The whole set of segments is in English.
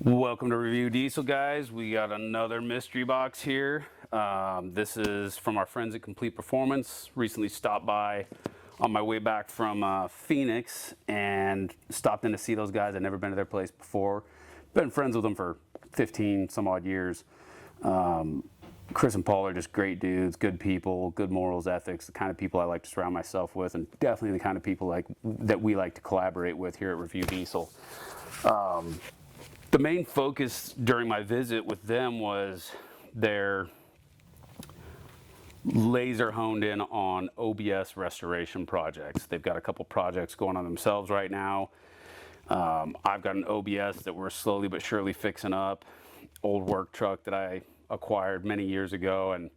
Welcome to Review Diesel, guys. We got another mystery box here. This is from our friends at Complete Performance. Recently stopped by on my way back from Phoenix and stopped in to see those guys. I'd never been to their place before. Been friends with them for 15 some odd years. Chris and Paul are just great dudes, good people, good morals, ethics, the kind of people I like to surround myself with, and definitely the kind of people that we like to collaborate with here at Review Diesel. The main focus during my visit with them was their laser honed in on OBS restoration projects. They've got a couple projects going on themselves right now. I've got an OBS that we're slowly but surely fixing up. Old work truck that I acquired many years ago and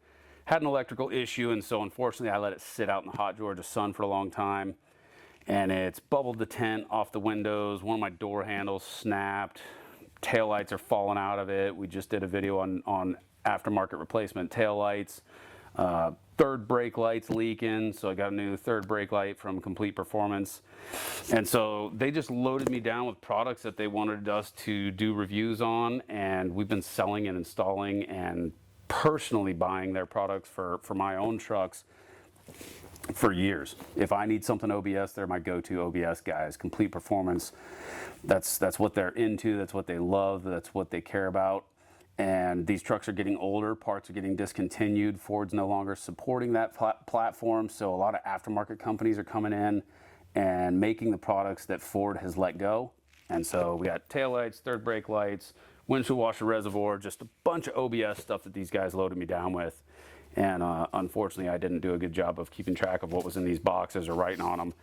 had an electrical issue, and so unfortunately I let it sit out in the hot Georgia sun for a long time, and it's bubbled the tent off the windows. One of my door handles snapped. Taillights are falling out of it. We just did a video on aftermarket replacement taillights. Third brake light's leaking, so I got a new third brake light from Complete Performance. And so they just loaded me down with products that they wanted us to do reviews on, and we've been selling and installing and personally buying their products for my own trucks for years. If I need something OBS, they're my go-to OBS guys. Complete Performance, that's what they're into, that's what they love, that's what they care about. And these trucks are getting older, parts are getting discontinued, Ford's no longer supporting that platform, so a lot of aftermarket companies are coming in and making the products that Ford has let go. And so we got taillights, third brake lights, windshield washer reservoir, just a bunch of OBS stuff that these guys loaded me down with. And unfortunately, I didn't do a good job of keeping track of what was in these boxes or writing on them.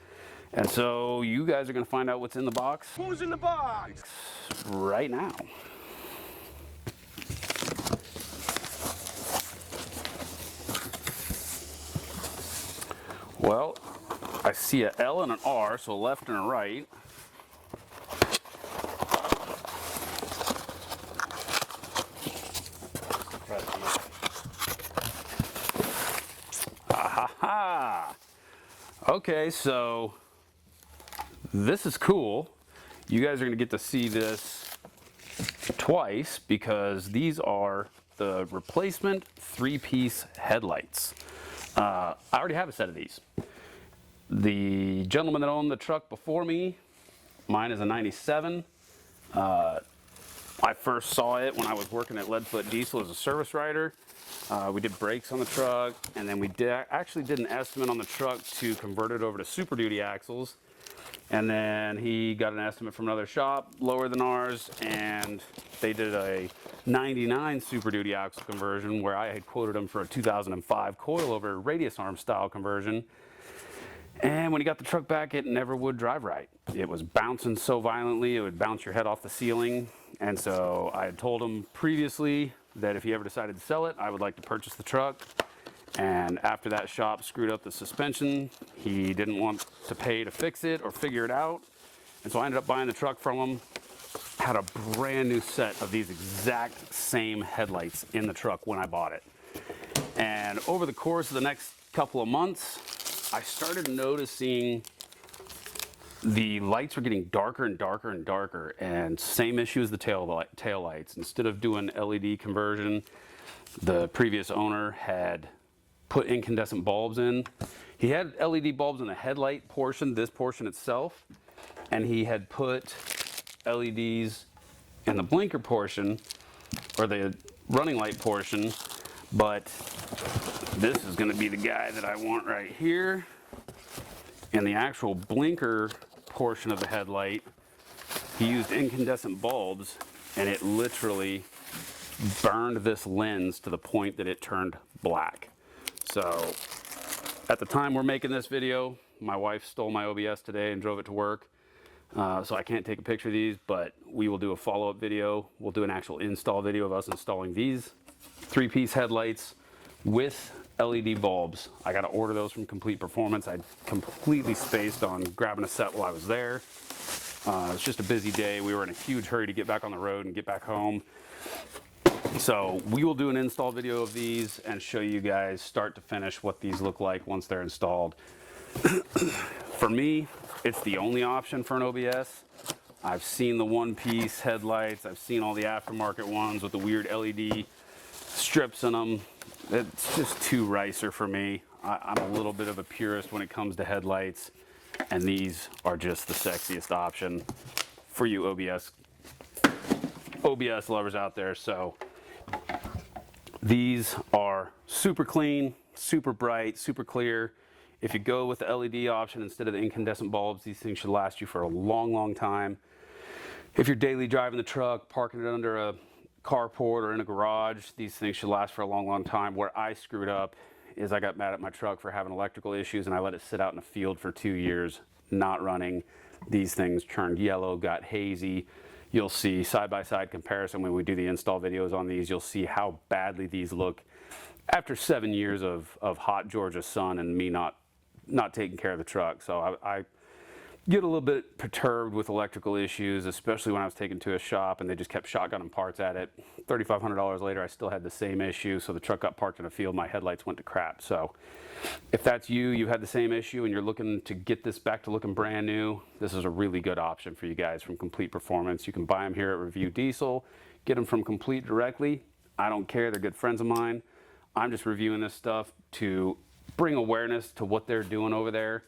And so you guys are going to find out what's in the box. Who's in the box? Right now. Well, I see a L and an R, so a left and a right. Okay, so this is cool. You guys are going to get to see this twice because these are the replacement three-piece headlights. I already have a set of these. The gentleman that owned the truck before me, mine is a 97. I first saw it when I was working at Leadfoot Diesel as a service writer. We did brakes on the truck, and then we actually did an estimate on the truck to convert it over to Super Duty axles. And then he got an estimate from another shop, lower than ours, and they did a 99 Super Duty axle conversion where I had quoted him for a 2005 coilover radius arm style conversion. And when he got the truck back, it never would drive right. It was bouncing so violently, it would bounce your head off the ceiling. And so I had told him previously that if he ever decided to sell it, I would like to purchase the truck. And after that shop screwed up the suspension, he didn't want to pay to fix it or figure it out. And so I ended up buying the truck from him. Had a brand new set of these exact same headlights in the truck when I bought it. And over the course of the next couple of months, I started noticing the lights were getting darker and darker and darker, and same issue as the tail lights. Instead of doing LED conversion, the previous owner had put incandescent bulbs in. He had LED bulbs in the headlight portion, this portion itself, and he had put LEDs in the blinker portion, or the running light portion, but this is gonna be the guy that I want right here. In the actual blinker portion of the headlight, he used incandescent bulbs, and it literally burned this lens to the point that it turned black. So at the time we're making this video, my wife stole my OBS today and drove it to work. So I can't take a picture of these, but we will do a follow-up video. We'll do an actual install video of us installing these three-piece headlights with LED bulbs. I got to order those from Complete Performance. I completely spaced on grabbing a set while I was there. It was just a busy day. We were in a huge hurry to get back on the road and get back home. So we will do an install video of these and show you guys start to finish what these look like once they're installed. For me, it's the only option for an OBS. I've seen the one-piece headlights. I've seen all the aftermarket ones with the weird LED strips in them. It's just too ricer for me. I'm a little bit of a purist when it comes to headlights, and these are just the sexiest option for you OBS lovers out there. So these are super clean, super bright, super clear. If you go with the LED option instead of the incandescent bulbs, these things should last you for a long, long time. If you're daily driving the truck, parking it under a carport or in a garage, these things should last for a long, long time. Where I screwed up is I got mad at my truck for having electrical issues, and I let it sit out in the field for 2 years, not running. These things turned yellow, got hazy. You'll see side-by-side comparison when we do the install videos on these. You'll see how badly these look after 7 years of hot Georgia sun and me not taking care of the truck. So I get a little bit perturbed with electrical issues, especially when I was taken to a shop and they just kept shotgunning parts at it. $3,500 later, I still had the same issue. So the truck got parked in a field, my headlights went to crap. So if that's you had the same issue and you're looking to get this back to looking brand new, this is a really good option for you guys from Complete Performance. You can buy them here at Review Diesel, get them from Complete directly. I don't care, they're good friends of mine. I'm just reviewing this stuff to bring awareness to what they're doing over there.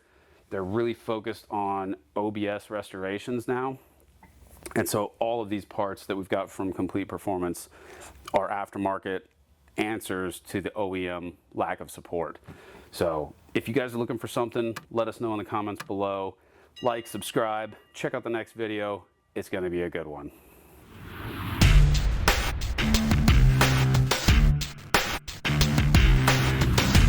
They're really focused on OBS restorations now. And so all of these parts that we've got from Complete Performance are aftermarket answers to the OEM lack of support. So if you guys are looking for something, let us know in the comments below. Like, subscribe, check out the next video. It's going to be a good one.